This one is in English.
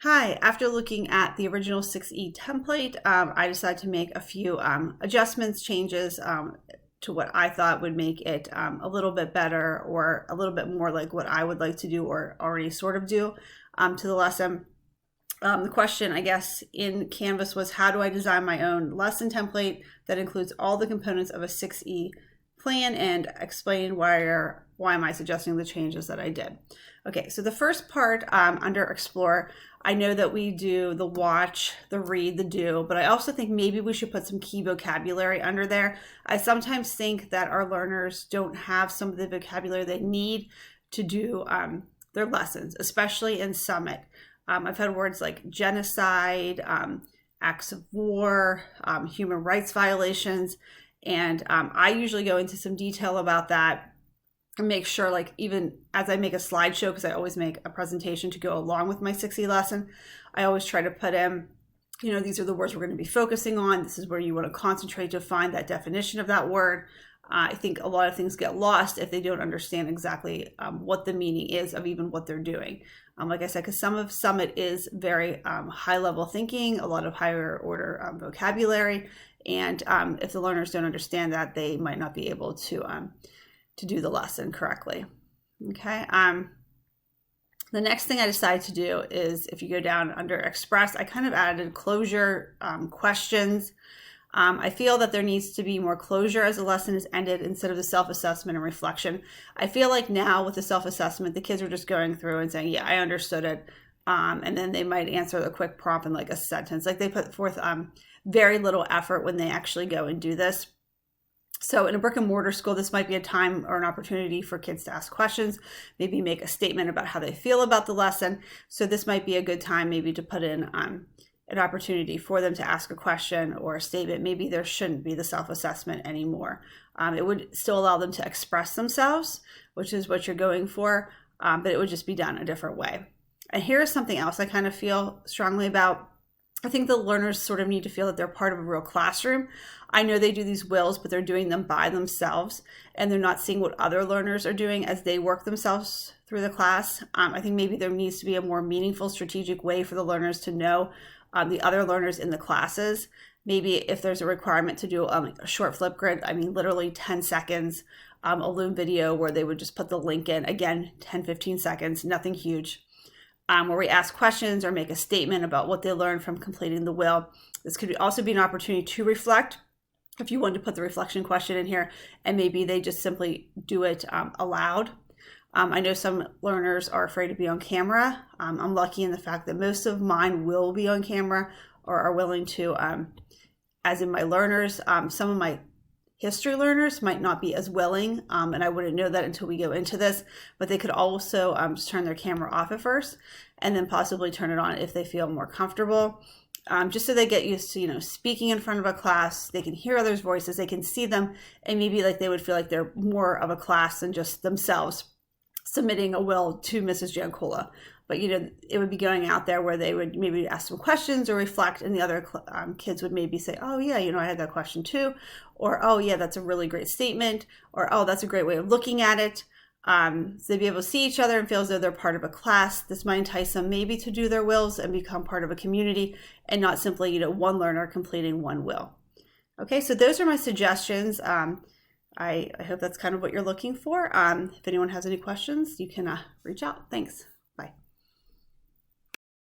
Hi, after looking at the original 6E template, I decided to make a few adjustments, changes to what I thought would make it a little bit better or a little bit more like what I would like to do or already sort of do to the lesson. The question, I guess, in Canvas was, how do I design my own lesson template that includes all the components of a 6E plan, and explain why am I suggesting the changes that I did. Okay, so the first part under Explore, I know that we do the watch, the read, the do, but I also think maybe we should put some key vocabulary under there. I sometimes think that our learners don't have some of the vocabulary they need to do their lessons, especially in Summit. I've had words like genocide, acts of war, human rights violations, and I usually go into some detail about that and make sure, like, even as I make a slideshow, because I always make a presentation to go along with my 6E lesson, I always try to put in, you know, these are the words we're going to be focusing on. This is where you want to concentrate to find that definition of that word. I think a lot of things get lost if they don't understand exactly what the meaning is of even what they're doing. Like I said, because some of Summit is very high level thinking, a lot of higher order vocabulary. And if the learners don't understand that, they might not be able to do the lesson correctly. Okay. The next thing I decided to do is, if you go down under Express, I kind of added closure questions. I feel that there needs to be more closure as the lesson is ended instead of the self-assessment and reflection. I feel like now with the self-assessment, the kids are just going through and saying, yeah, I understood it. And then they might answer a quick prompt in like a sentence. Like they put forth very little effort when they actually go and do this. So in a brick and mortar school, this might be a time or an opportunity for kids to ask questions, maybe make a statement about how they feel about the lesson. So this might be a good time maybe to put in an opportunity for them to ask a question or a statement. Maybe there shouldn't be the self-assessment anymore. It would still allow them to express themselves, which is what you're going for, but it would just be done a different way. And here is something else I kind of feel strongly about. I think the learners sort of need to feel that they're part of a real classroom. I know they do these wills, but they're doing them by themselves, and they're not seeing what other learners are doing as they work themselves through the class. I think maybe there needs to be a more meaningful, strategic way for the learners to know the other learners in the classes. Maybe if there's a requirement to do a short Flipgrid, I mean, literally 10 seconds, a Loom video where they would just put the link in, again, 10, 15 seconds, nothing huge. Where we ask questions or make a statement about what they learned from completing the will. This could also be an opportunity to reflect. If you wanted to put the reflection question in here, and maybe they just simply do it aloud. I know some learners are afraid to be on camera. I'm lucky in the fact that most of mine will be on camera or are willing to, as in my learners. Some of my history learners might not be as willing, and I wouldn't know that until we go into this, but they could also just turn their camera off at first and then possibly turn it on if they feel more comfortable. Just so they get used to, you know, speaking in front of a class, they can hear others' voices, they can see them, and maybe like they would feel like they're more of a class than just themselves submitting a will to Mrs. Giancola. But, you know, it would be going out there where they would maybe ask some questions or reflect, and the other kids would maybe say, oh, yeah, you know, I had that question too. Or, oh, yeah, that's a really great statement. Or, oh, that's a great way of looking at it. So they'd be able to see each other and feel as though they're part of a class. This might entice them maybe to do their wills and become part of a community and not simply, you know, one learner completing one will. Okay, so those are my suggestions. I hope that's kind of what you're looking for. If anyone has any questions, you can reach out. Thanks.